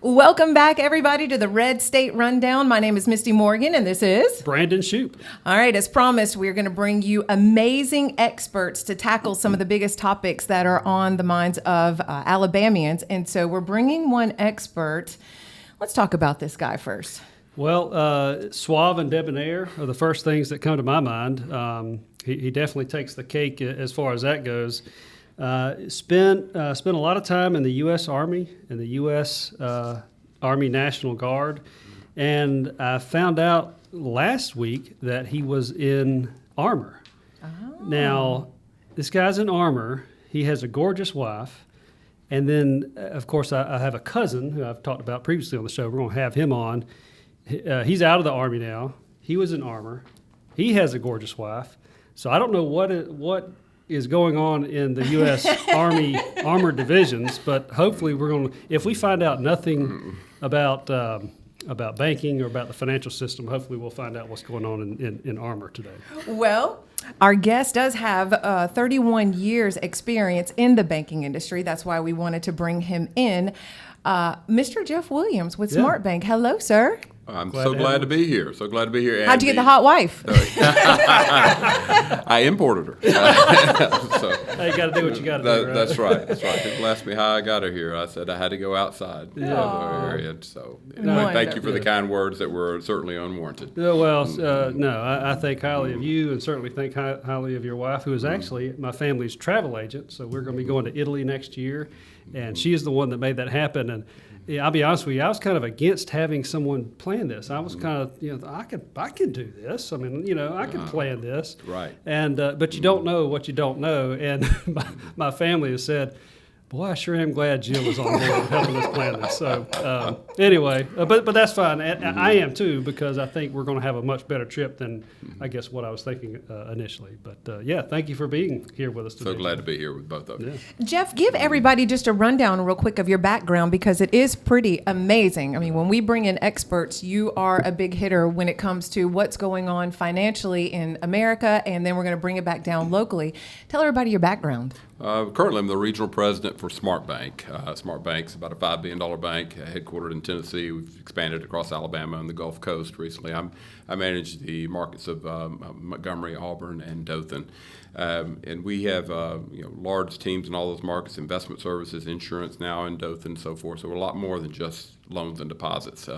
Welcome back, everybody, to the Red State Rundown. My name is Misty Morgan, and this is Brandon Shoupe. All right, as promised, we're going to bring you amazing experts to tackle some of the biggest topics that are on the minds of Alabamians. And so we're bringing one expert. Let's talk about this guy first. Well, suave and debonair are the first things that come to my mind. He definitely takes the cake as far as that goes. Spent a lot of time in the U.S. Army and the U.S. Army National Guard, and I found out last week that he was in armor. Oh. Now, this guy's in armor. He has a gorgeous wife, and then, of course, I have a cousin who I've talked about previously on the show. We're going to have him on. He's out of the Army now. He was in armor. He has a gorgeous wife. So I don't know what is going on in the U.S. Army armored divisions, but hopefully we're going to, if we find out nothing about banking or about the financial system, hopefully we'll find out what's going on in armor today. Well, our guest does have 31 years experience in the banking industry. That's why we wanted to bring him in. Mr. Jeff Williams with SmartBank. Hello, sir. I'm so glad to be here. So glad to be here. How'd you get the hot wife? I imported her. So, hey, you got to do what you got to do, right? That's right. That's right. People asked me how I got her here. I said I had to go outside the area. So anyway, thank you for the kind words that were certainly unwarranted. Well, no, I think highly of you, and certainly think highly of your wife, who is actually my family's travel agent. So we're going to be going to Italy next year, and she is the one that made that happen. And yeah, I'll be honest with you, I was kind of against having someone plan this. I was kind of, I can do this. I mean, I can plan this. Right. And but you don't know what you don't know. And my family has said, boy, I sure am glad Jill is on board helping us plan this. So anyway, but that's fine. I am too, because I think we're going to have a much better trip than I guess what I was thinking initially. But yeah, thank you for being here with us today. So glad to be here with both of you. Yeah. Jeff, give everybody just a rundown real quick of your background, because it is pretty amazing. I mean, when we bring in experts, you are a big hitter when it comes to what's going on financially in America, and then we're going to bring it back down locally. Tell everybody your background. Currently, I'm the regional president for SmartBank. SmartBank's about a $5 billion bank, headquartered in Tennessee. We've expanded across Alabama and the Gulf Coast recently. I manage the markets of Montgomery, Auburn, and Dothan. And we have large teams in all those markets, investment services, insurance now in Dothan, and so forth. So we're a lot more than just loans and deposits.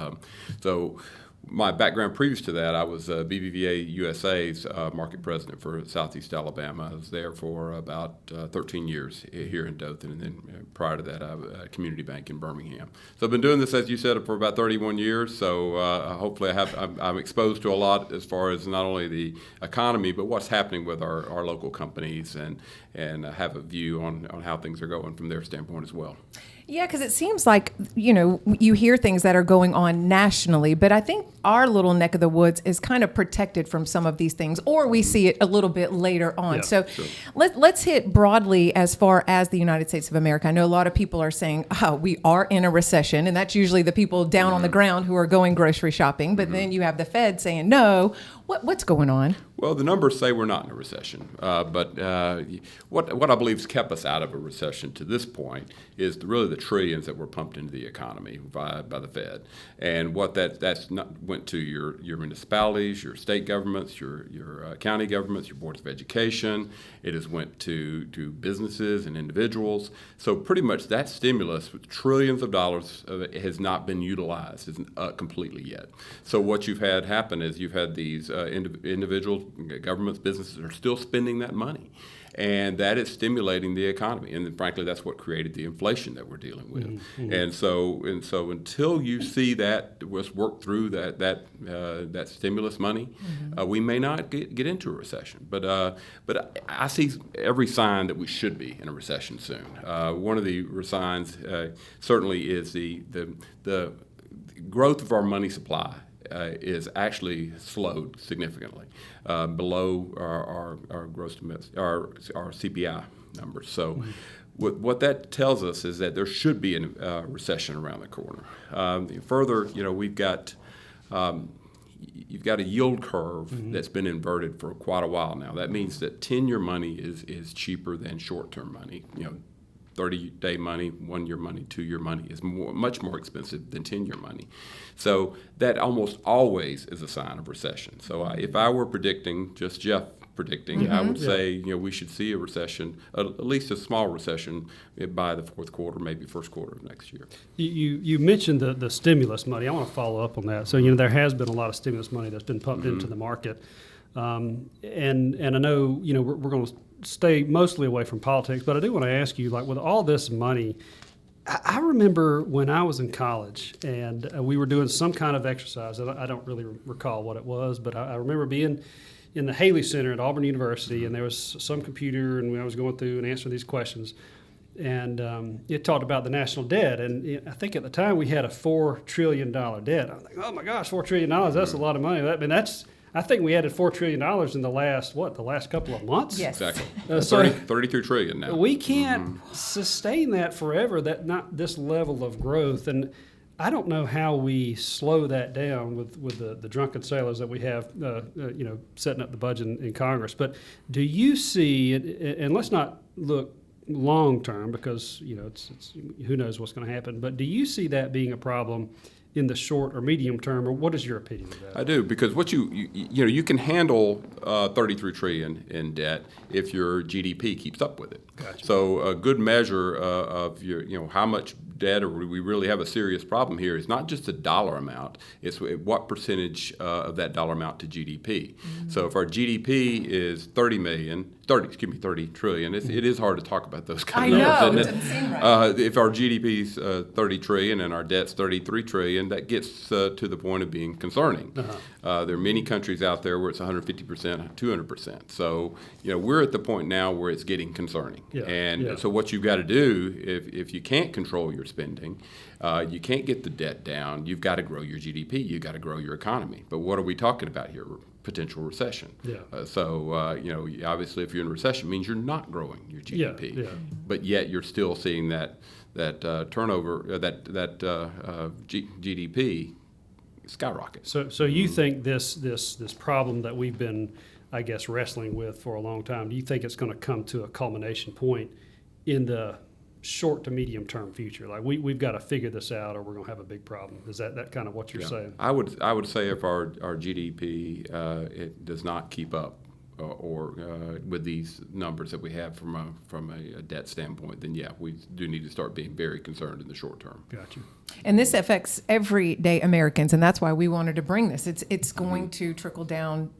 So my background previous to that, I was BBVA USA's market president for Southeast Alabama. I was there for about 13 years here in Dothan, and then prior to that, I was a community bank in Birmingham. So I've been doing this, as you said, for about 31 years. So hopefully I'm exposed to a lot as far as not only the economy, but what's happening with our local companies, and have a view on how things are going from their standpoint as well. Yeah, because it seems like, you hear things that are going on nationally, but I think our little neck of the woods is kind of protected from some of these things, or we see it a little bit later on. Yeah, so sure. let's hit broadly as far as the United States of America. I know a lot of people are saying, we are in a recession, and that's usually the people down on the ground who are going grocery shopping. But then you have the Fed saying, no, what's going on? Well, the numbers say we're not in a recession, but what I believe has kept us out of a recession to this point is really the trillions that were pumped into the economy by the Fed, and what that's not went to your municipalities, your state governments, your county governments, your boards of education. It has went to businesses and individuals. So pretty much that stimulus, with trillions of dollars, has not been utilized completely yet. So what you've had happen is you've had these individuals, governments, businesses are still spending that money. And that is stimulating the economy, and frankly, that's what created the inflation that we're dealing with. Mm-hmm. And so until you see that work through that stimulus money, we may not get into a recession. But I see every sign that we should be in a recession soon. One of the signs certainly is the growth of our money supply. Is actually slowed significantly below our gross domestic, our CPI numbers. So, what that tells us is that there should be a recession around the corner. Further, you've got a yield curve that's been inverted for quite a while now. That means that 10-year money is cheaper than short-term money. 30-day money, 1-year money, 2-year money is much more expensive than 10-year money. So that almost always is a sign of recession. So if I were predicting, just Jeff predicting, I would say we should see a recession, at least a small recession, by the fourth quarter, maybe first quarter of next year. You mentioned the stimulus money. I want to follow up on that. So there has been a lot of stimulus money that's been pumped into the market, and I know we're going to stay mostly away from politics, but I do want to ask you, like, with all this money, I remember when I was in college and we were doing some kind of exercise. I don't really recall what it was, but I remember being in the Haley Center at Auburn University, and there was some computer, and I was going through and answering these questions, and it talked about the national debt, and I think at the time we had a $4 trillion debt. I was like, oh my gosh, $4 trillion, that's a lot of money. I think we added $4 trillion in the last couple of months? Yes. Exactly. So 32 trillion now. We can't sustain that forever, not this level of growth. And I don't know how we slow that down with the drunken sailors that we have, setting up the budget in Congress. But do you see, and let's not look long term because it's who knows what's going to happen. But do you see that being a problem in the short or medium term, or what is your opinion of that? I do, because what you can handle 33 trillion in debt if your GDP keeps up with it. Gotcha. So a good measure of your how much debt, or we really have a serious problem here, is not just the dollar amount; it's what percentage of that dollar amount to GDP. So if our GDP is 30 trillion. It is hard to talk about those kind of numbers. It doesn't seem right. If our GDP is 30 trillion and our debt's 33 trillion, that gets to the point of being concerning. There are many countries out there where it's 150%, 200%. So we're at the point now where it's getting concerning. So what you've got to do, if you can't control your spending, you can't get the debt down, you've got to grow your GDP, you've got to grow your economy. But what are we talking about here? Potential recession. Obviously if you're in a recession, it means you're not growing your GDP. But yet you're still seeing that turnover, GDP skyrocket. So you think this problem that we've been, I guess, wrestling with for a long time, do you think it's going to come to a culmination point in the short to medium term future? Like we've got to figure this out or we're going to have a big problem. Is that kind of what you're saying? I would say if our GDP it does not keep up or with these numbers that we have from a debt standpoint, then we do need to start being very concerned in the short term. Gotcha. And this affects everyday Americans, and that's why we wanted to bring this. It's going to trickle down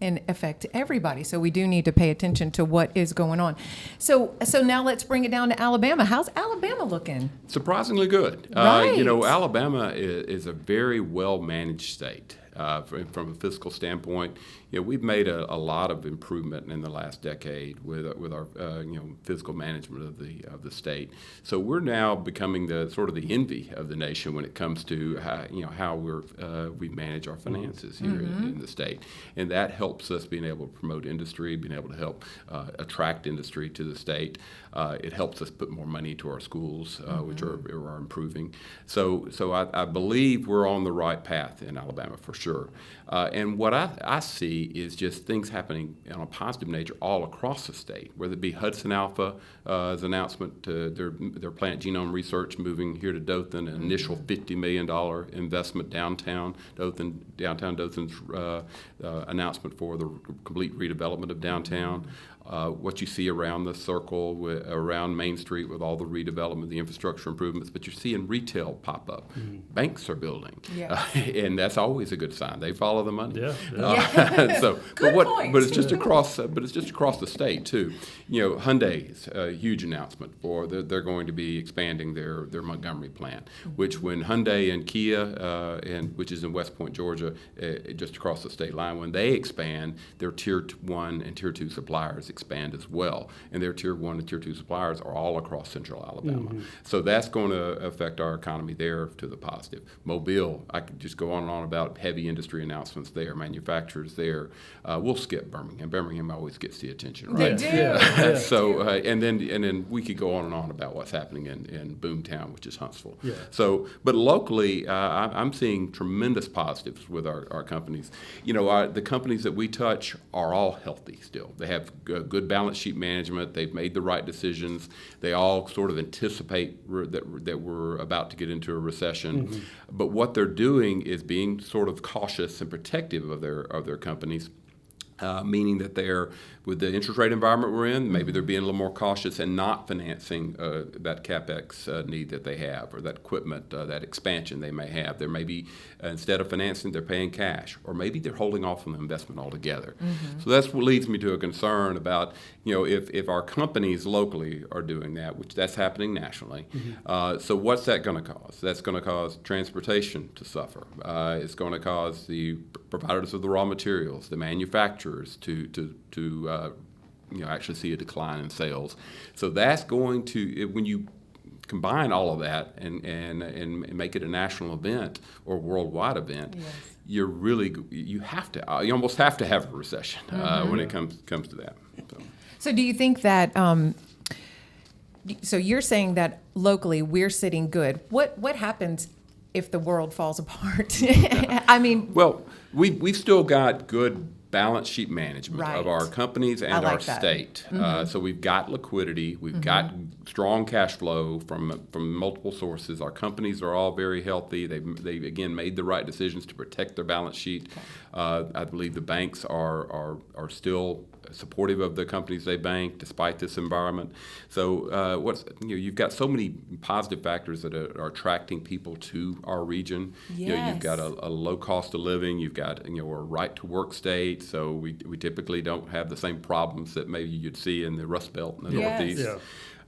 and affect everybody. So we do need to pay attention to what is going on. So now let's bring it down to Alabama. How's Alabama looking? Surprisingly good. Right. Alabama is a very well-managed state. From a fiscal standpoint, we've made a lot of improvement in the last decade with our fiscal management of the state. So we're now becoming the sort of the envy of the nation when it comes to how we manage our finances here in the state, and that helps us being able to promote industry, being able to help attract industry to the state. It helps us put more money to our schools, which are improving. So I believe we're on the right path in Alabama for sure. And what I see is just things happening on a positive nature all across the state, whether it be Hudson Alpha's announcement to their plant genome research moving here to Dothan, an initial $50 million investment downtown Dothan's announcement for the complete redevelopment of downtown. What you see around the circle, around Main Street with all the redevelopment, the infrastructure improvements, but you're seeing retail pop up. Banks are building, and that's always a good sign. They follow the money. But it's just across. But it's just across the state too. Hyundai's a huge announcement for they're going to be expanding their Montgomery plant, which when Hyundai and Kia, which is in West Point, Georgia, just across the state line, when they expand, their Tier 1 and Tier 2 suppliers expand as well, and their Tier 1 and Tier 2 suppliers are all across central Alabama. So that's going to affect our economy there to the positive. Mobile, I could just go on and on about heavy industry announcements there, manufacturers there. here, we'll skip Birmingham. Birmingham always gets the attention, They right? do. Yeah. So and then we could go on and on about what's happening in Boomtown, which is Huntsville. Yeah. So, but locally, I'm seeing tremendous positives with our companies. The companies that we touch are all healthy still. They have good balance sheet management. They've made the right decisions. They all sort of anticipate that we're about to get into a recession. Mm-hmm. But what they're doing is being sort of cautious and protective of their companies. Meaning that they're, with the interest rate environment we're in, maybe they're being a little more cautious and not financing that CapEx need that they have, or that equipment, that expansion they may have. There may be, instead of financing, they're paying cash, or maybe they're holding off on the investment altogether. So that's what leads me to a concern about, if our companies locally are doing that, which that's happening nationally. So what's that going to cause? That's going to cause transportation to suffer. It's going to cause the providers of the raw materials, the manufacturers, to actually see a decline in sales. So that's going to, when you combine all of that and make it a national event or worldwide event, you almost have to have a recession when it comes to that. So do you think that, so you're saying that locally we're sitting good. What happens if the world falls apart? I mean. Well, we've still got good balance sheet management of our companies and our state. So we've got liquidity, we've got strong cash flow from multiple sources. Our companies are all very healthy. They've again made the right decisions to protect their balance sheet. I believe the banks are still supportive of the companies they bank despite this environment. So you've got so many positive factors that are attracting people to our region. You've got a low cost of living. You've got a right to work state. So we typically don't have the same problems that maybe you'd see in the Rust Belt in the Northeast.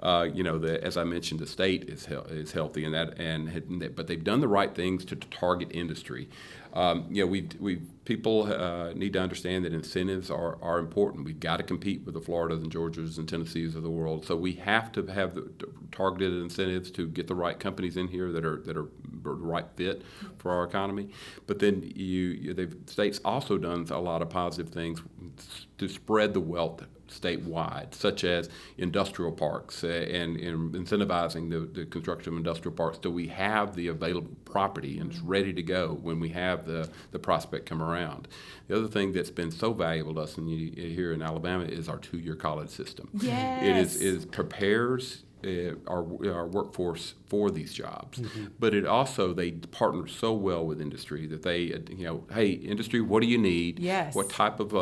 As I mentioned, the state is healthy in that, but they've done the right things to target industry. People need to understand that incentives are important. We've got to compete with the Floridas and Georgias and Tennessees of the world. So we have to have the targeted incentives to get the right companies in here that are the right fit for our economy. But then the state's also done a lot of positive things to spread the wealth statewide, such as industrial parks and incentivizing the construction of industrial parks so we have the available property and it's ready to go when we have the prospect come around. The other thing that's been so valuable to us here in Alabama is our 2-year college system. Yes. It prepares our workforce for these jobs, but it also, they partner so well with industry that they, hey, industry, what do you need? Yes. What type of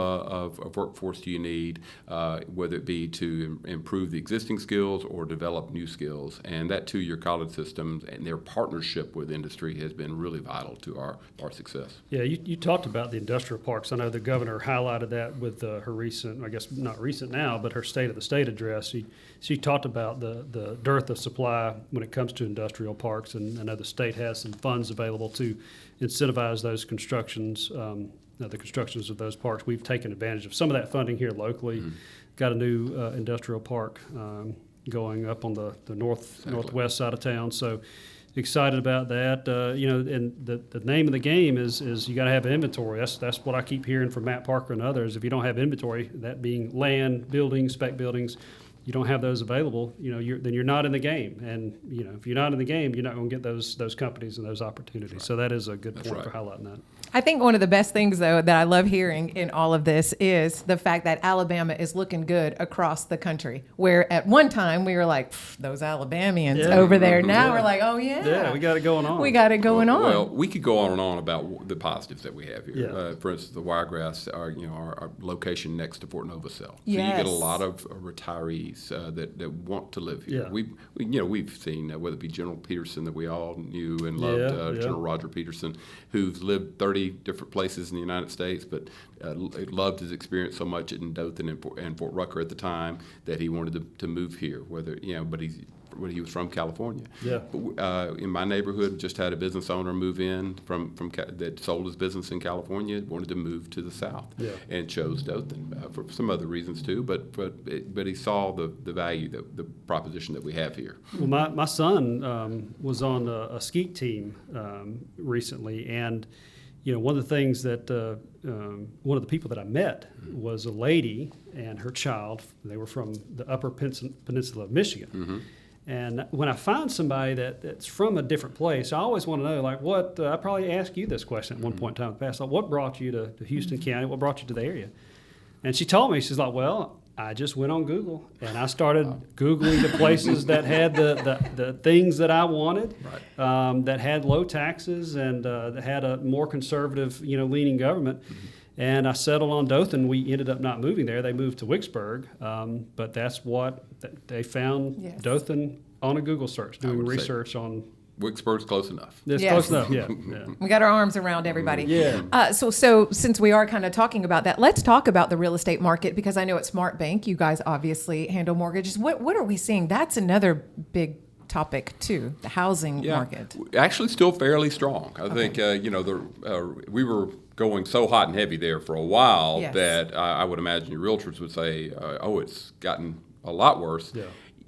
workforce do you need? Whether it be to improve the existing skills or develop new skills, and that 2-year college system and their partnership with industry has been really vital to our success. Yeah, you talked about the industrial parks. I know the governor highlighted that with her recent, I guess not recent now, but her State of the State address. She talked about the dearth of supply when it comes to industrial parks, and I know the state has some funds available to incentivize those constructions, the constructions of those parks. We've taken advantage of some of that funding here locally. Got a new industrial park going up on the northwest side of town, so excited about that. And the name of the game is you got to have inventory. That's what I keep hearing from Matt Parker and others. If you don't have inventory, that being land, buildings, spec buildings, you don't have those available, then you're not in the game. And, if you're not in the game, you're not going to get those companies and those opportunities. Right. So that is a good point for highlighting that. I think one of the best things, though, that I love hearing in all of this is the fact that Alabama is looking good across the country, where at one time we were like, those Alabamians over there. Now we're like, oh, Yeah, we got it going on. We got it going on. Well, we could go on and on about the positives that we have here. Yeah. For instance, the Wiregrass, our location next to Fort Novacell. So Yes. you get a lot of retirees that want to live here. Yeah. We've seen, whether it be General Peterson that we all knew and loved, General Roger Peterson, who's lived 30 different places in the United States, but loved his experience so much in Dothan and Fort Rucker at the time that he wanted to move here. But he was from California. Yeah. But, in my neighborhood, just had a business owner move in from that sold his business in California, wanted to move to the South, and chose Dothan for some other reasons too. But he saw the value, the proposition that we have here. Well, my son was on a skeet team recently, and one of the things that one of the people that I met was a lady and her child. They were from the Upper Peninsula of Michigan. Mm-hmm. And when I find somebody that's from a different place, I always want to know, like, what, I probably asked you this question at one point in time in the past, like, what brought you to Houston County? What brought you to the area? And she told me, she's like, well, I just went on Google and I started Googling the places that had the things that I wanted, that had low taxes and that had a more conservative, leaning government. Mm-hmm. And I settled on Dothan. We ended up not moving there. They moved to Wicksburg, but that's what they found. Yes. Dothan on a Google search, doing research on. Wicksburg's close enough. It's close enough, yeah. We got our arms around everybody. Yeah. So since we are kind of talking about that, let's talk about the real estate market, because I know at SmartBank, you guys obviously handle mortgages. What are we seeing? That's another big topic too, the housing market. Actually still fairly strong. I think, we were going so hot and heavy there for a while that I would imagine your realtors would say, it's gotten a lot worse. Yeah.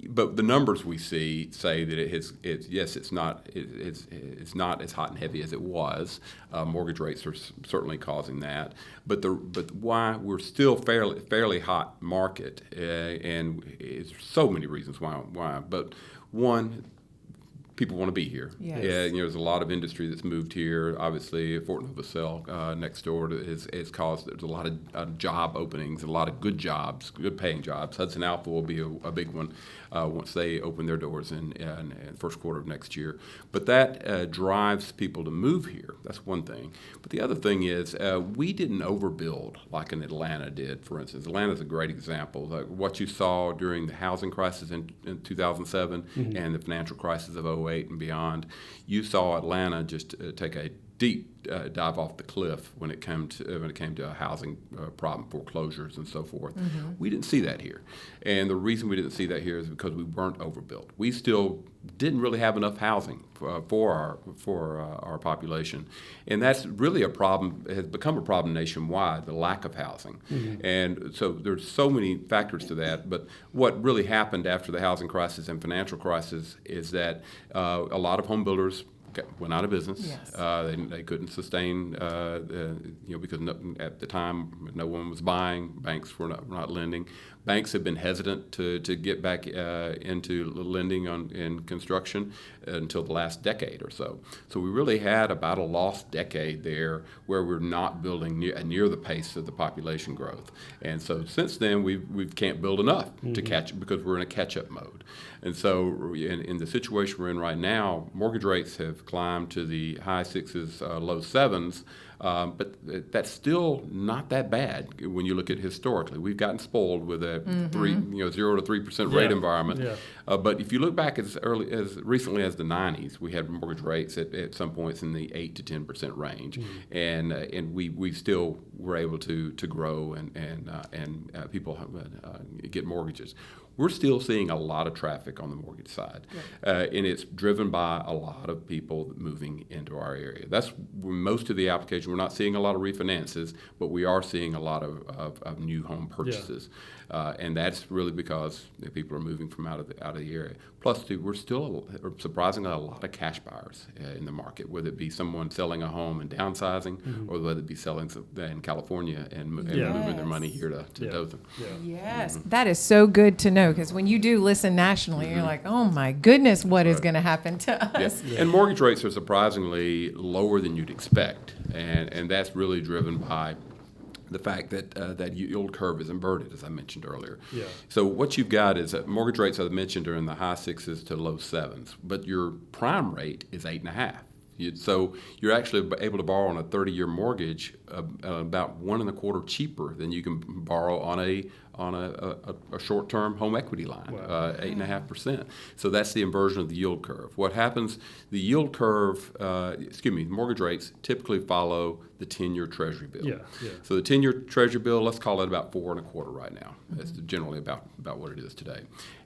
But the numbers we see say that it's not as hot and heavy as it was. Mortgage rates are certainly causing that. But why we're still fairly hot market, and it's so many reasons why. But one, people want to be here. Yes. There's a lot of industry that's moved here. Obviously, Fort Novosel next door has caused there's a lot of job openings, a lot of good jobs, good paying jobs. Hudson Alpha will be a big one once they open their doors in the first quarter of next year. But that drives people to move here. That's one thing. But the other thing is we didn't overbuild like in Atlanta did, for instance. Atlanta's a great example. What you saw during the housing crisis in 2007 mm-hmm. and the financial crisis of 2008 and beyond, you saw Atlanta just take a deep dive off the cliff when it came to a housing problem, foreclosures and so forth. Mm-hmm. We didn't see that here, and the reason we didn't see that here is because we weren't overbuilt. We still didn't really have enough housing for our population, and that's really a problem. It has become a problem nationwide, the lack of housing, mm-hmm. and so there's so many factors to that. But what really happened after the housing crisis and financial crisis is that a lot of home builders went out of business. Yes. They couldn't sustain, because at the time no one was buying. Banks were not lending. Banks have been hesitant to get back into lending in construction until the last decade or so. So we really had about a lost decade there where we're not building near the pace of the population growth. And so since then we can't build enough mm-hmm. to catch because we're in a catch-up mode. And so in the situation we're in right now, mortgage rates have climbed to the high sixes, low sevens. But that's still not that bad when you look at historically. We've gotten spoiled with a mm-hmm. 0 to 3% rate environment. Yeah. But if you look back as recently as the 90s, we had mortgage rates at some points in the 8 to 10% range, mm-hmm. and we still were able to grow and people get mortgages. We're still seeing a lot of traffic on the mortgage side, and it's driven by a lot of people moving into our area. That's most of the application. We're not seeing a lot of refinances, but we are seeing a lot of new home purchases, and that's really because people are moving from out of the area. Plus, too, we're still surprisingly a lot of cash buyers in the market, whether it be someone selling a home and downsizing, mm-hmm. or whether it be selling in California and moving their money here to Dothan. Yeah. Yes, mm-hmm. That is so good to know, because when you do listen nationally, mm-hmm. you're like, oh my goodness, what is going to happen to us? Yeah. And mortgage rates are surprisingly lower than you'd expect, and that's really driven by the fact that that yield curve is inverted, as I mentioned earlier. Yeah. So what you've got is that mortgage rates, as I mentioned, are in the high sixes to low sevens, but your prime rate is 8.5. So you're actually able to borrow on a 30-year mortgage about 1.25 cheaper than you can borrow on a short-term home equity line, 8.5%. So that's the inversion of the yield curve. What happens? The yield curve, mortgage rates typically follow the 10-year Treasury bill. Yeah. So the 10-year Treasury bill, let's call it about 4.25 right now. Mm-hmm. That's generally about what it is today.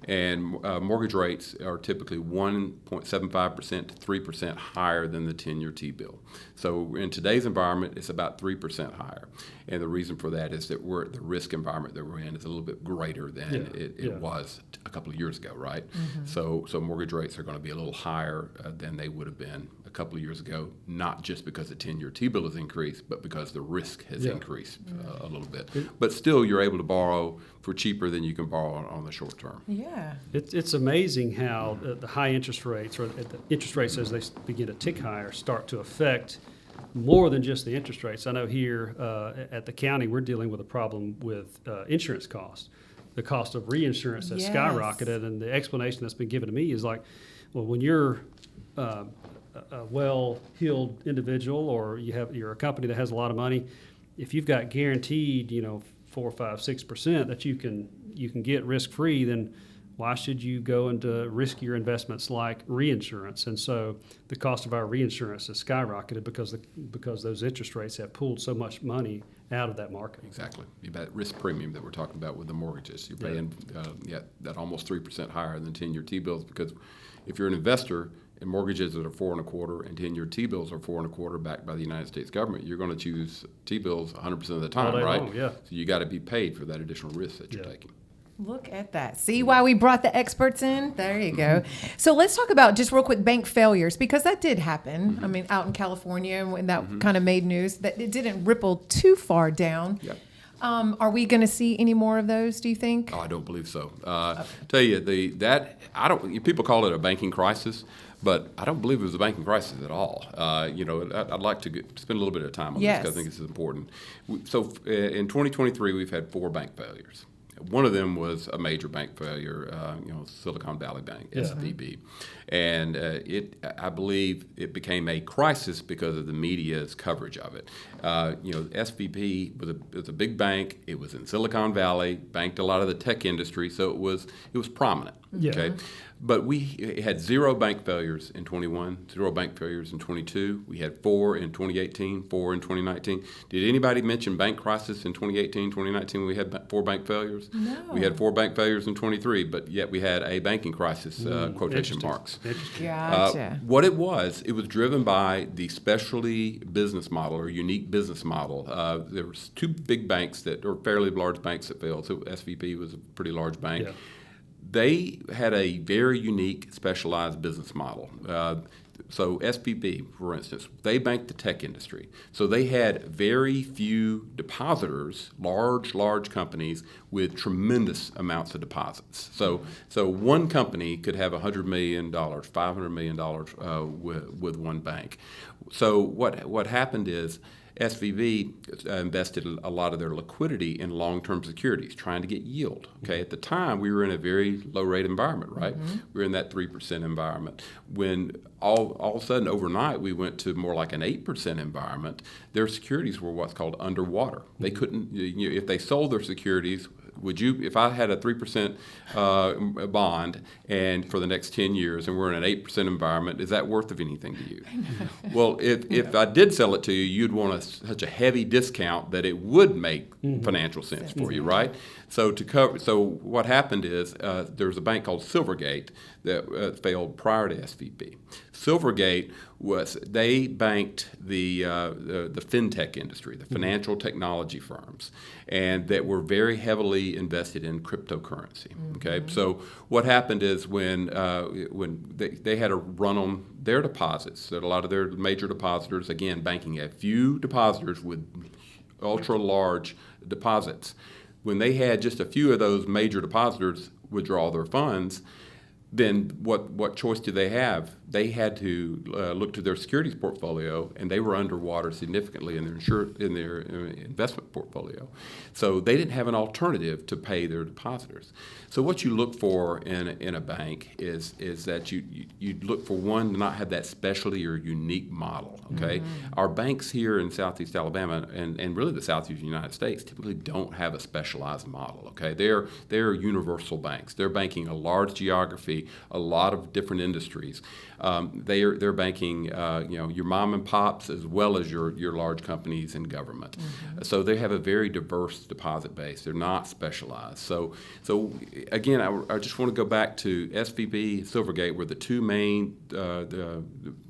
And mortgage rates are typically 1.75% to 3% higher than the 10-year T-bill. So in today's environment, it's about 3% higher. And the reason for that is that the risk environment that we're in is a little bit greater than it was a couple of years ago, right? So mortgage rates are going to be a little higher than they would have been a couple of years ago, not just because the 10-year T-bill has increased, but because the risk has increased a little bit. But still, you're able to borrow for cheaper than you can borrow on the short term. Yeah. It's amazing how the high interest rates, or the interest rates as they begin to tick higher, start to affect more than just the interest rates. I know here at the county, we're dealing with a problem with insurance costs. The cost of reinsurance has skyrocketed, and the explanation that's been given to me is like, well, when you're a well-heeled individual, or you're a company that has a lot of money, if you've got guaranteed, 4, 5, 6% that you can get risk-free, then why should you go into riskier investments like reinsurance? And so the cost of our reinsurance has skyrocketed because those interest rates have pulled so much money out of that market. Exactly. That risk premium that we're talking about with the mortgages, you're paying that almost 3% higher than 10-year T-bills, because if you're an investor in mortgages that are 4.25% and 10-year T-bills are 4.25% backed by the United States government, you're going to choose T-bills 100% of the time, right? Long, yeah. So you got to be paid for that additional risk that you're taking. Look at that. See why we brought the experts in? There you go. So let's talk about just real quick bank failures, because that did happen. I mean, out in California, when that kind of made news, that it didn't ripple too far down. Yep. Are we going to see any more of those, do you think? Oh, I don't believe so. Tell you people call it a banking crisis, but I don't believe it was a banking crisis at all. I'd like to spend a little bit of time on this because I think this is important. So in 2023, we've had 4 bank failures. One of them was a major bank failure, Silicon Valley Bank, SVB. And I believe it became a crisis because of the media's coverage of it. SVB was a big bank. It was in Silicon Valley, banked a lot of the tech industry, so it was prominent. Yeah. Okay. But we had 0 bank failures in 21, 0 bank failures in 22. We had 4 in 2018, 4 in 2019. Did anybody mention bank crisis in 2018, 2019 when we had 4 bank failures? No. We had 4 bank failures in 23, but yet we had a banking crisis, quotation marks. Gotcha. What it was driven by the specialty business model or unique business model. There was 2 big banks that are fairly large banks that failed. So SVB was a pretty large bank. Yeah. They had a very unique, specialized business model. So SVB, for instance, they banked the tech industry. So they had very few depositors, large companies with tremendous amounts of deposits. So one company could have $100 million, $500 million with one bank. So what happened is SVB invested a lot of their liquidity in long-term securities, trying to get yield. Okay, at the time we were in a very low-rate environment, right? We were in that 3% environment. When all of a sudden overnight we went to more like an 8% environment, their securities were what's called underwater. They couldn't, if they sold their securities. If I had a 3% bond and for the next 10 years and we're in an 8% environment, is that worth of anything to you? Well, if I did sell it to you, you'd want such a heavy discount that it would make financial sense for you, right? So what happened is there was a bank called Silvergate that failed prior to SVB. Silvergate they banked the fintech industry, the financial technology firms, and that were very heavily invested in cryptocurrency. Okay, so what happened is when they had a run on their deposits, that a lot of their major depositors, again banking a few depositors with ultra large deposits, when they had just a few of those major depositors withdraw their funds, then what choice did they have? They had to look to their securities portfolio, and they were underwater significantly in their investment portfolio. So they didn't have an alternative to pay their depositors. So what you look for in a bank is that you look for one to not have that specialty or unique model. Okay, our banks here in Southeast Alabama and really the Southeast United States typically don't have a specialized model. Okay, they're universal banks. They're banking a large geography, a lot of different industries. They're banking your mom and pops as well as your large companies and government. So they have a very diverse deposit base. They're not specialized. So again, I just want to go back to SVB, Silvergate were the 2 main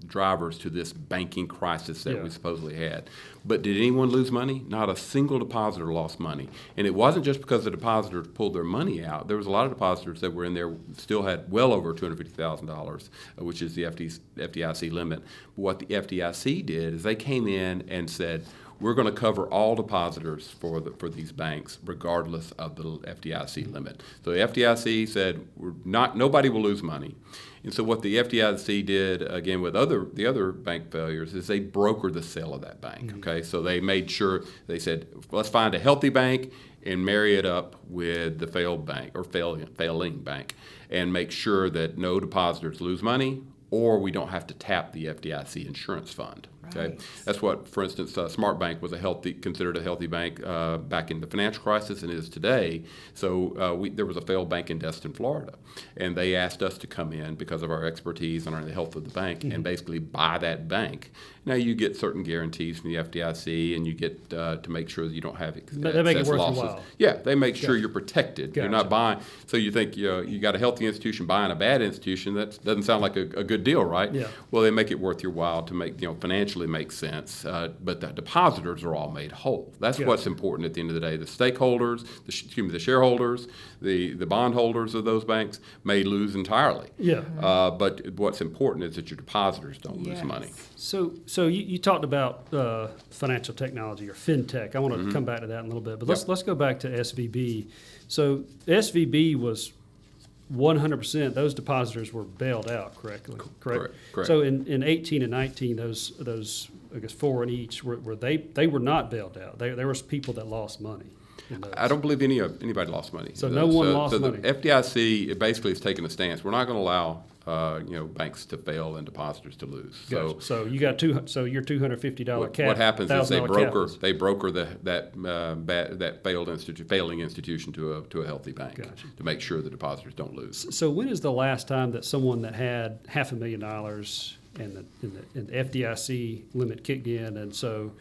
drivers to this banking crisis that Yeah. we supposedly had. But did anyone lose money? Not a single depositor lost money. And it wasn't just because the depositors pulled their money out. There was a lot of depositors that were in there still had well over $250,000, which is the FDIC limit. But what the FDIC did is they came in and said, we're going to cover all depositors for these banks, regardless of the FDIC limit. So the FDIC said nobody will lose money, and so what the FDIC did again with the other bank failures is they brokered the sale of that bank. Okay, so they made sure they said let's find a healthy bank and marry it up with the failed bank or failing bank, and make sure that no depositors lose money, or we don't have to tap the FDIC insurance fund. Okay, Right. that's what, for instance, SmartBank was considered a healthy bank back in the financial crisis and is today. So there was a failed bank in Destin, Florida, and they asked us to come in because of our expertise and the health of the bank and basically buy that bank. Now you get certain guarantees from the FDIC, and you get to make sure that you don't have They make it excess worth losses. your while. Yeah, they make sure you're protected. You're not Gotcha. buying. So you think you got a healthy institution buying a bad institution. That doesn't sound like a good deal, right? Yeah. Well, they make it worth your while to make financially make sense. But the depositors are all made whole. That's Yeah. what's important at the end of the day. The stakeholders, the shareholders, the bondholders of those banks may lose entirely. Yeah. But what's important is that your depositors don't lose Yes. money. So you talked about financial technology or fintech. I want to come back to that in a little bit, but let's go back to SVB. So SVB was 100%. Those depositors were bailed out, correct? Correct. So in 18 and 19, those I guess 4 in each were they were not bailed out. There was people that lost money. in those. I don't believe anybody lost money. So no one lost the money. FDIC basically has taken a stance. We're not going to allow banks to fail and depositors to lose. Gotcha. So you got so your $250 cap. What happens is they $1,000 broker that failing institution to a healthy bank Gotcha. to make sure the depositors don't lose. So when is the last time that someone that had $500,000 and the FDIC limit kicked in, and so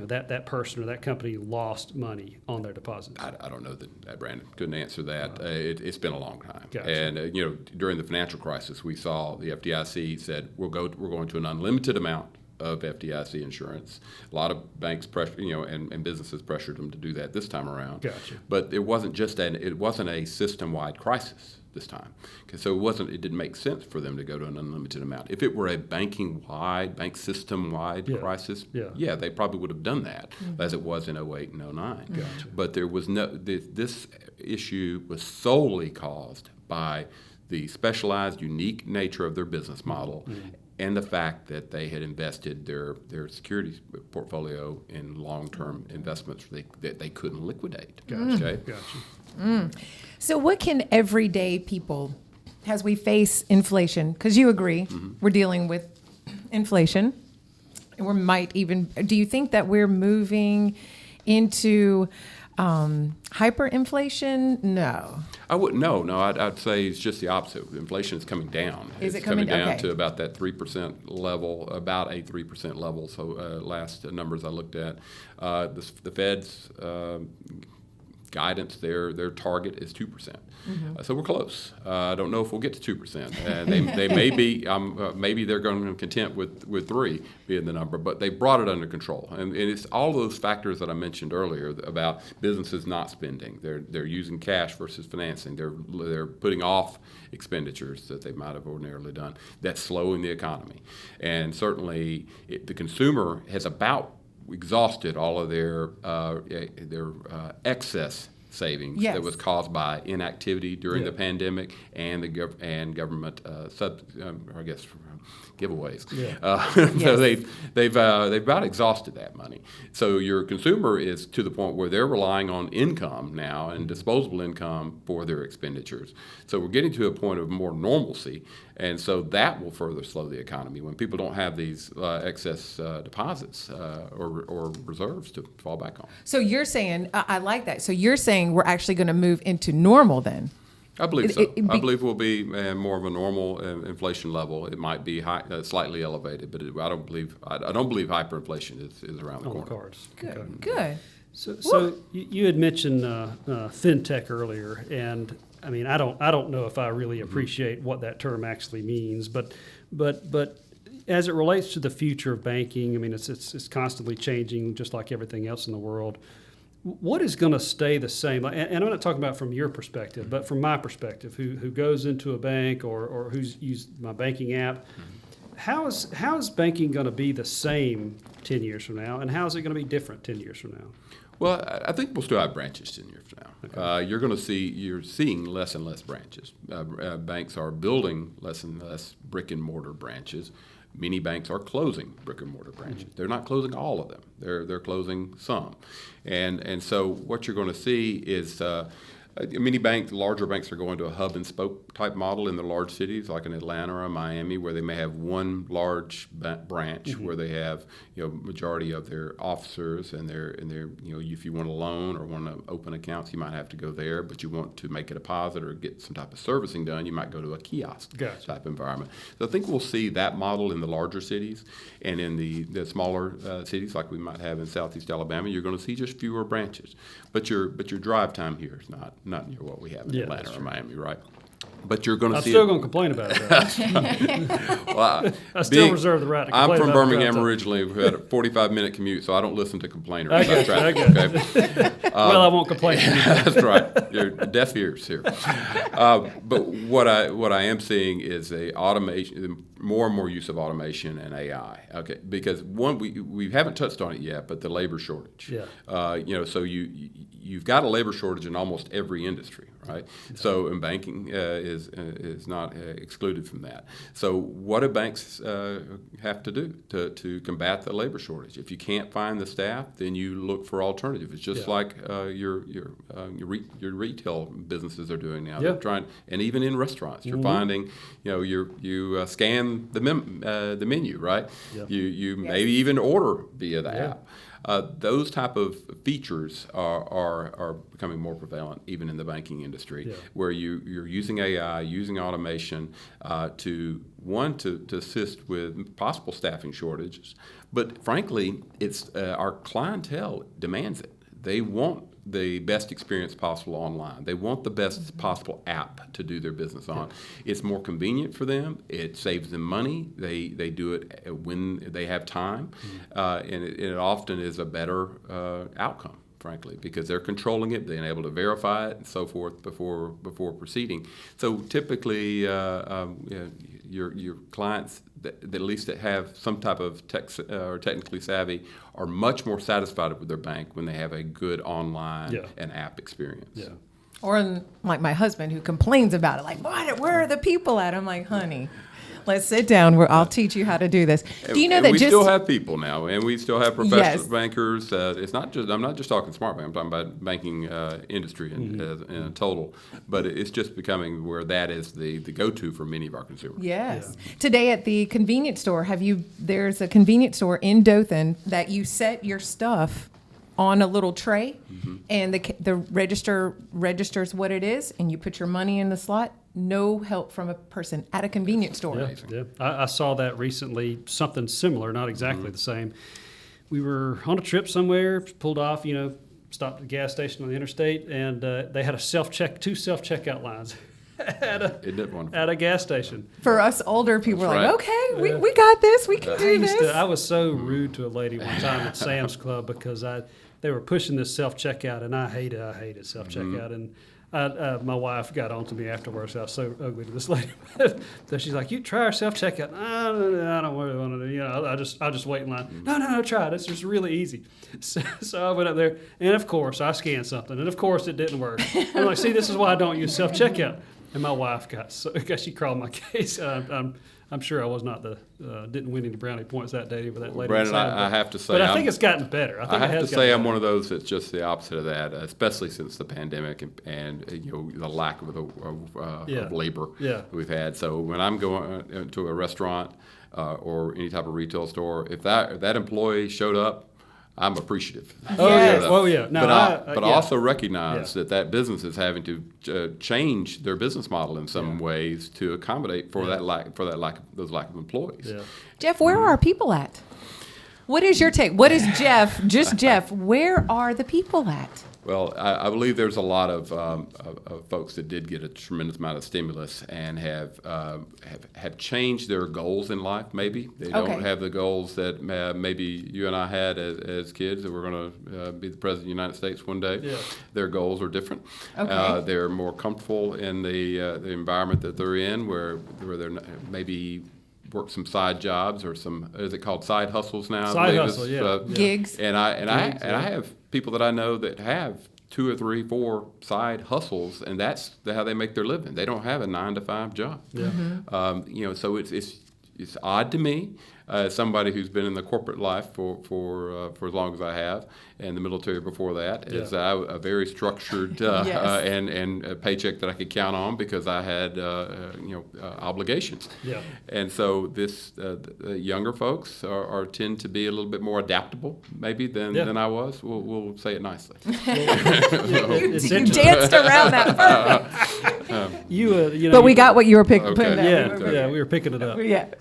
that person or that company lost money on their deposit? I don't know that Brandon couldn't answer that. It's been a long time, Gotcha. and during the financial crisis, we saw the FDIC said we're going to an unlimited amount of FDIC insurance. A lot of banks pressure, and businesses pressured them to do that this time around. Gotcha. But it wasn't a system-wide crisis this time. So it didn't make sense for them to go to an unlimited amount. If it were a bank system-wide Yeah. crisis, Yeah. they probably would have done that, as it was in 08 and 09. Gotcha. But there was this issue was solely caused by the specialized, unique nature of their business model, and the fact that they had invested their securities portfolio in long-term investments that they couldn't liquidate. Gotcha. Okay? Gotcha. So what can everyday people, as we face inflation, because you agree we're dealing with inflation, and do you think that we're moving into hyperinflation? No. I wouldn't know. No, I'd say it's just the opposite. Inflation is coming down. Is it's it coming down okay. to about that 3% level, about a 3% level. So last numbers I looked at, the Fed's guidance, their target is 2%. So we're close. I don't know if we'll get to 2%. They may be. Maybe they're going to be content with 3 being the number, but they brought it under control. And it's all those factors that I mentioned earlier about businesses not spending. They're using cash versus financing. They're putting off expenditures that they might have ordinarily done. That's slowing the economy. And certainly the consumer has about exhausted all of their excess savings Yes. that was caused by inactivity during the pandemic and government giveaways. Yeah. So they've about exhausted that money. So your consumer is to the point where they're relying on income now and disposable income for their expenditures. So we're getting to a point of more normalcy, and so that will further slow the economy when people don't have these excess deposits or reserves to fall back on. So you're saying, I like that. So you're saying we're actually going to move into normal then? I believe so. It I believe we'll be more of a normal inflation level. It might be slightly elevated, but I don't believe hyperinflation is around the On the corner. cards. Good. Okay. Good. So you had mentioned fintech earlier, and I mean I don't know if I really appreciate what that term actually means, but as it relates to the future of banking, I mean, it's constantly changing, just like everything else in the world. What is going to stay the same? And I'm not talking about from your perspective, but from my perspective, who goes into a bank or who's used my banking app. How is banking going to be the same 10 years from now, and how is it going to be different 10 years from now? Well, I think we'll still have branches 10 years from now. Okay. You're seeing less and less branches. Banks are building less and less brick and mortar branches. Many banks are closing brick and mortar branches. They're not closing all of them. They're closing some, and so what you're going to see is many banks, larger banks, are going to a hub and spoke type model in the large cities, like in Atlanta or Miami, where they may have one large branch where they have majority of their officers and their if you want a loan or want to open accounts, you might have to go there. But you want to make a deposit or get some type of servicing done, you might go to a kiosk type environment. So I think we'll see that model in the larger cities, and in the smaller cities like we might have in Southeast Alabama, you're going to see just fewer branches. But your drive time here is not near what we have in Atlanta or Miami, right? But you're going to see. I'm still going to complain about it. Well, I still reserve the right to complain. I'm from about Birmingham originally. We had a 45-minute commute, so I don't listen to complainers I about traffic. Okay. Well, I won't complain. That's right. You're deaf ears here. But what I am seeing is more and more use of automation and AI. Okay, because one, we haven't touched on it yet, but the labor shortage. Yeah. So you've got a labor shortage in almost every industry, right? So in banking is not excluded from that. So what do banks have to do to combat the labor shortage? If you can't find the staff, then you look for alternatives. It's just like your retail businesses are doing now. Yeah. They're trying, and even in restaurants, you're finding, you scan the menu, right? Yep. You maybe even order via the app. Those type of features are becoming more prevalent even in the banking industry, where you're using AI, using automation to assist with possible staffing shortages. But frankly, it's our clientele demands it. They want the best experience possible online. They want the best possible app to do their business on. It's more convenient for them. It saves them money. They do it when they have time, and it often is a better outcome, frankly, because they're controlling it, being able to verify it, and so forth before proceeding. So typically, your clients that at least that have some type of tech or technically savvy are much more satisfied with their bank when they have a good online and app experience. Yeah. Or like my husband who complains about it, like, where are the people at? I'm like, honey, let's sit down. I'll teach you how to do this. Do you know that we still have people now, and we still have professional bankers. It's not just. I'm not just talking SmartBank. I'm talking about banking industry in total. But it's just becoming where that is the go-to for many of our consumers. Yes. Yeah. Today at the convenience store, there's a convenience store in Dothan that you set your stuff on a little tray, and the register registers what it is, and you put your money in the slot. No help from a person at a convenience store. Yeah. I saw that recently, something similar, not exactly the same. We were on a trip somewhere, pulled off, stopped at a gas station on the interstate, and they had two self-checkout lines at a gas station. For us older people, we're like, okay, we got this, we can do this. I was so rude to a lady one time at Sam's Club because they were pushing this self-checkout, and I hated self-checkout, and my wife got on to me afterwards. I was so ugly to this lady. So she's like, "You try our self-checkout." I don't really want to do. I'll just wait in line. No, try it. It's just really easy. So I went up there, and of course I scanned something, and of course it didn't work. I'm like, "See, this is why I don't use self-checkout." And my wife she crawled my case. I'm sure I was not didn't win any brownie points that day with that lady. Brandon, I have to say, but I think it's gotten better. I have to say, I'm one of those that's just the opposite of that, especially since the pandemic and the lack of labor we've had. So when I'm going to a restaurant or any type of retail store, if that employee showed up, I'm appreciative. Yeah. But I also recognize that business is having to change their business model in some ways to accommodate for those lack of employees. Yeah. Jeff, where are our people at? What is your take? What is Jeff? Just Jeff. Where are the people at? Well, I believe there's a lot of folks that did get a tremendous amount of stimulus and have changed their goals in life. Maybe they don't have the goals that maybe you and I had as kids, that we're going to be the president of the United States one day. Yeah. Their goals are different. They're more comfortable in the environment that they're in, where they're maybe work some side jobs or some, is it called side hustles now? Side hustle, gigs. And I have people that I know that have 2 or 3, 4 side hustles, and that's how they make their living. They don't have a 9-to-5 job. Yeah. So it's odd to me, somebody who's been in the corporate life for as long as I have, and the military before that, is a very structured and a paycheck that I could count on because I had obligations. Yeah. And so this the younger folks tend to be a little bit more adaptable maybe than I was. We'll say it nicely. You danced around that. Perfect. But we got what you were putting down. We were picking it up. Yeah.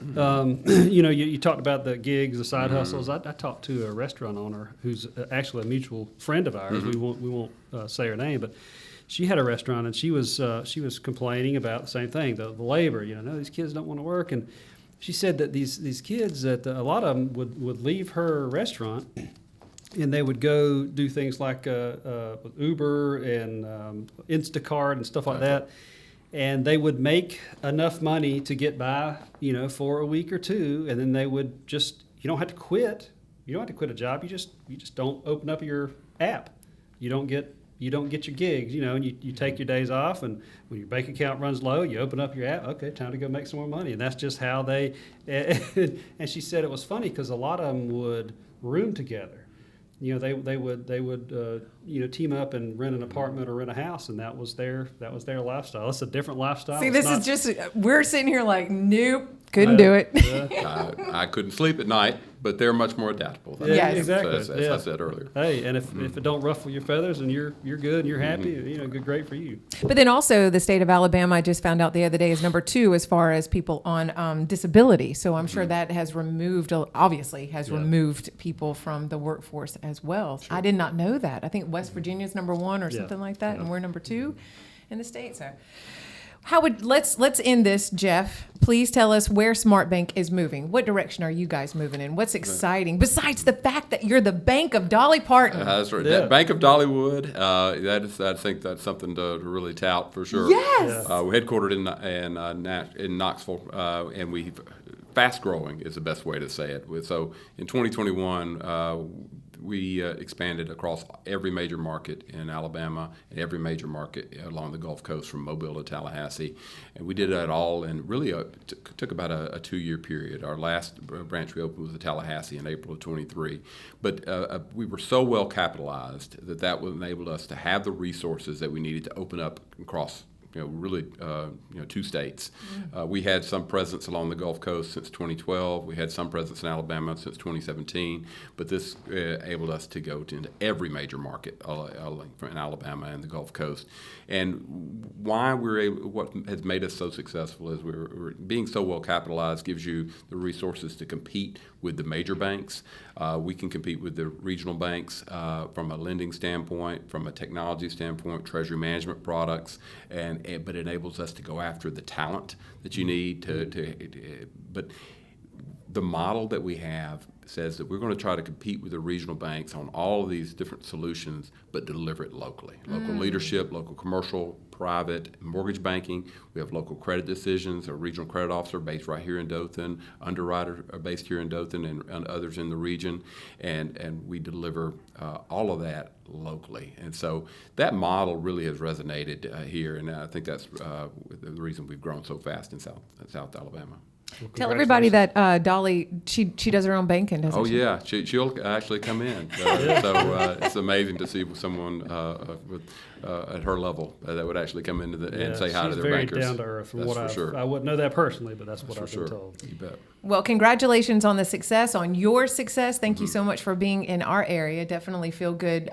You talked about the gigs, the side hustles. I talked to a restaurant owner who's actually a mutual friend of ours. We won't say her name, but she had a restaurant, and she was complaining about the same thing, the labor. No, these kids don't want to work, and she said that these kids, that a lot of them would leave her restaurant, and they would go do things like Uber and Instacart and stuff like that. And they would make enough money to get by, for a week or two, and then they would just, you don't have to quit. You don't have to quit a job. You just don't open up your app. You don't get your gigs, and you take your days off, and when your bank account runs low, you open up your app. Okay, time to go make some more money. And that's just how they. And she said it was funny because a lot of them would room together. They would team up and rent an apartment or rent a house, and that was their lifestyle. It's a different lifestyle. See, we're sitting here like, nope, couldn't do it. I couldn't sleep at night, but they're much more adaptable. Yes. Exactly. As I said earlier. Hey, and if it don't ruffle your feathers and you're good and you're happy, great for you. But then also the state of Alabama, I just found out the other day, is number 2 as far as people on disability. So I'm sure that has removed people from the workforce as well. Sure. I did not know that. I think West Virginia's number 1 or something like that, and we're number 2 in the state. So let's end this, Jeff. Please tell us where SmartBank is moving. What direction are you guys moving in? What's exciting besides the fact that you're the Bank of Dolly Parton? That's right. Yeah. Bank of Dollywood. I think that's something to really tout for sure. Yes. We're headquartered in Knoxville, and fast growing is the best way to say it. So in 2021. We expanded across every major market in Alabama and every major market along the Gulf Coast from Mobile to Tallahassee. And we did that all in really took about a 2-year period. Our last branch we opened was in Tallahassee in April of 23. But we were so well capitalized that enabled us to have the resources that we needed to open up across really 2 states. We had some presence along the Gulf Coast since 2012. We had some presence in Alabama since 2017. But this enabled us to go into every major market in Alabama and the Gulf Coast. And what has made us so successful is we're being so well capitalized gives you the resources to compete with the major banks. We can compete with the regional banks from a lending standpoint, from a technology standpoint, treasury management products, but it enables us to go after the talent that you need but the model that we have says that we're going to try to compete with the regional banks on all of these different solutions, but deliver it locally. Local leadership, local commercial, private, mortgage banking. We have local credit decisions, a regional credit officer based right here in Dothan, underwriter based here in Dothan, and others in the region. And we deliver all of that locally. And so that model really has resonated here, and I think that's the reason we've grown so fast in South Alabama. Well, tell everybody that Dolly, she does her own banking, doesn't she? Oh, yeah. She'll actually come in. So it's amazing to see someone at her level that would actually come in and say hi to their bankers. She's very down to earth. I wouldn't know that personally, but that's what I've been told. You bet. Well, congratulations on the success, on your success. Thank you so much for being in our area. Definitely feel good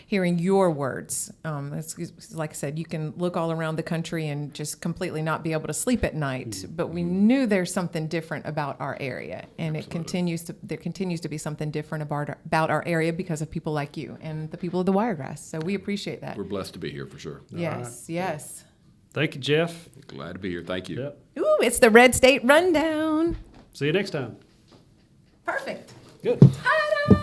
hearing your words. Like I said, you can look all around the country and just completely not be able to sleep at night. But we knew there's something different about our area, and there continues to be something different about our area because of people like you and the people of the Wiregrass. So we appreciate that. We're blessed to be here for sure. Yes, yes. Thank you, Jeff. Glad to be here. Thank you. Yep. Ooh, it's the Red State Rundown. See you next time. Perfect. Good. Ta-da!